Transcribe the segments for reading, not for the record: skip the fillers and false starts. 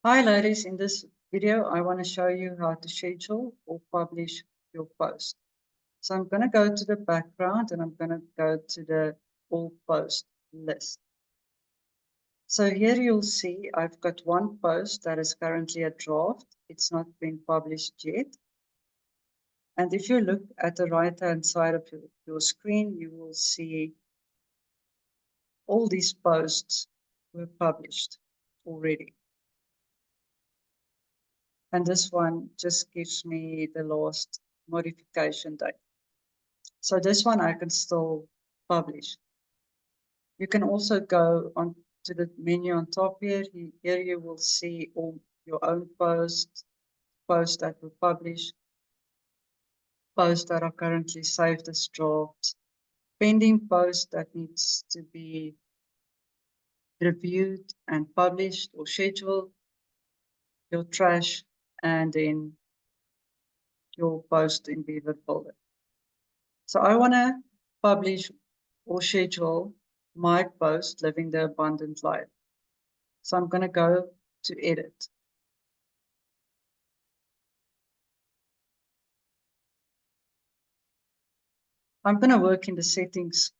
Hi ladies, in this video I want to show you how to schedule or publish your post. So I'm going to go to the background and I'm going to go to the all post list. So here you'll see I've got one post that is currently a draft. It's not been published yet. And if you look at the right hand side of your screen, you will see all these posts were published already. And this one just gives me the last modification date. So this one I can still publish. You can also go on to the menu on top here. Here you will see all your own posts, posts that were published, posts that are currently saved as drafts, pending posts that needs to be reviewed and published or scheduled, your trash, and then your post in Beaver Builder. So I want to publish or schedule my post, Living the Abundant Life. So I'm going to go to edit. I'm going to work in the settings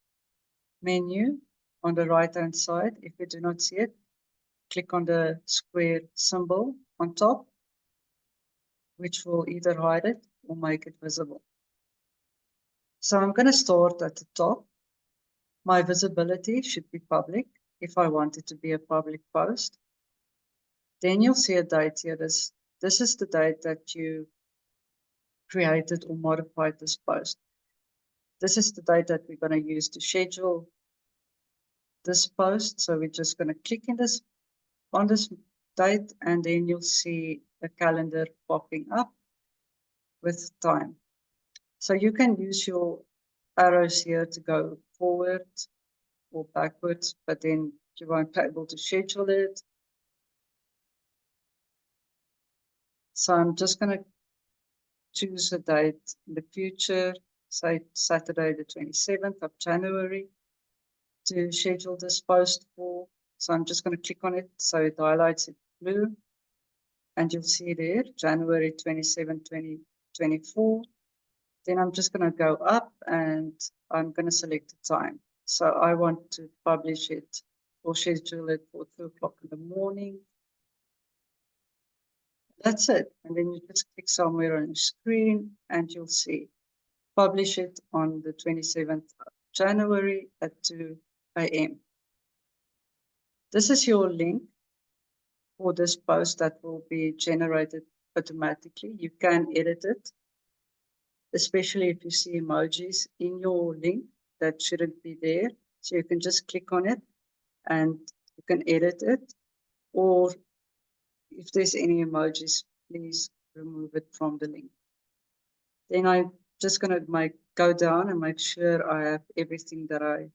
menu on the right hand side. If you do not see it, click on the square symbol on top, which will either hide it or make it visible. So I'm going to start at the top. My visibility should be public if I want it to be a public post. Then you'll see a date here. This is the date that you created or modified this post. This is the date that we're going to use to schedule this post. So we're just going to click in this on this date, and then you'll see a calendar popping up with time. So you can use your arrows here to go forward or backwards, but then you won't be able to schedule it. So I'm just going to choose a date in the future, say Saturday the 27th of January, to schedule this post for. So I'm just going to click on it so it highlights it blue, and you'll see there January 27, 2024. Then I'm just going to go up and I'm going to select the time. So I want to publish it or schedule it for 2 o'clock in the morning. That's it. And then you just click somewhere on your screen and you'll see publish it on the 27th of January at 2 a.m. This is your link for this post that will be generated automatically. You can edit it, especially if you see emojis in your link that shouldn't be there. So you can just click on it and you can edit it. Or if there's any emojis, please remove it from the link. Then I'm just going to go down and make sure I have everything that I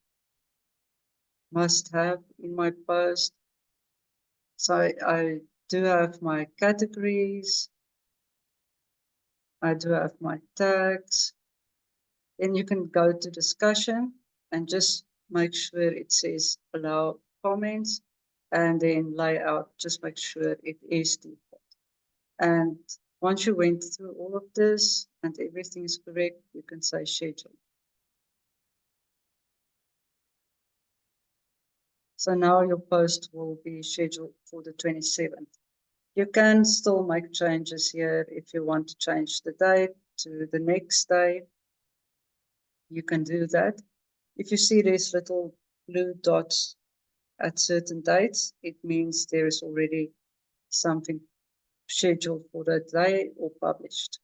must have in my post. So I do have my categories. I do have my tags. Then you can go to discussion and just make sure it says allow comments, and then layout, just make sure it is default. And once you went through all of this and everything is correct, you can say schedule. So now your post will be scheduled for the 27th. You can still make changes here if you want to change the date to the next day. You can do that. If you see these little blue dots at certain dates, it means there is already something scheduled for that day or published.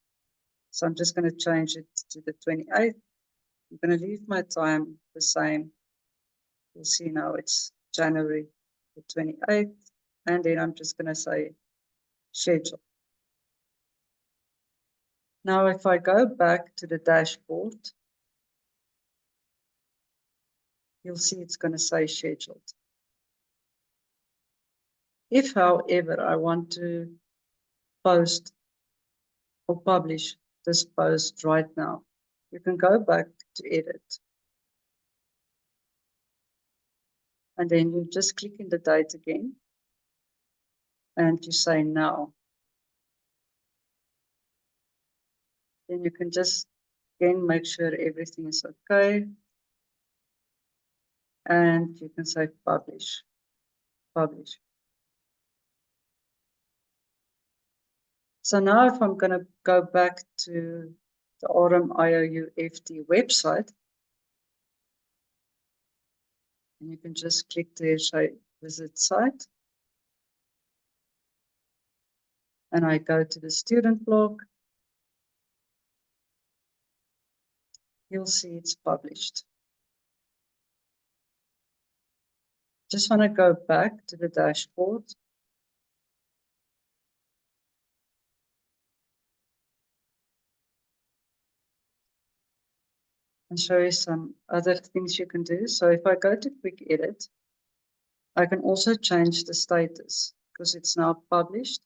So I'm just going to change it to the 28th. I'm going to leave my time the same. You'll see now it's January the 28th. And then I'm just going to say schedule. Now, if I go back to the dashboard, you'll see it's going to say scheduled. If, however, I want to post or publish this post right now, you can go back to edit. And then you just click in the date again. and you say now. Then you can just again make sure everything is okay. And you can say publish, publish. So now if I'm going to go back to the RMIOUFT website, and you can just click there, say visit site. And I go to the student blog. You'll see it's published. Just want to go back to the dashboard. And show you some other things you can do. So if I go to quick edit, I can also change the status because it's now published.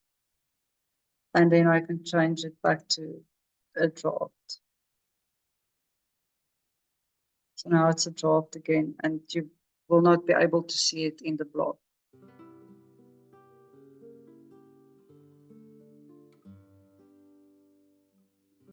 And then I can change it back to a draft. So now it's a draft again, and you will not be able to see it in the blog.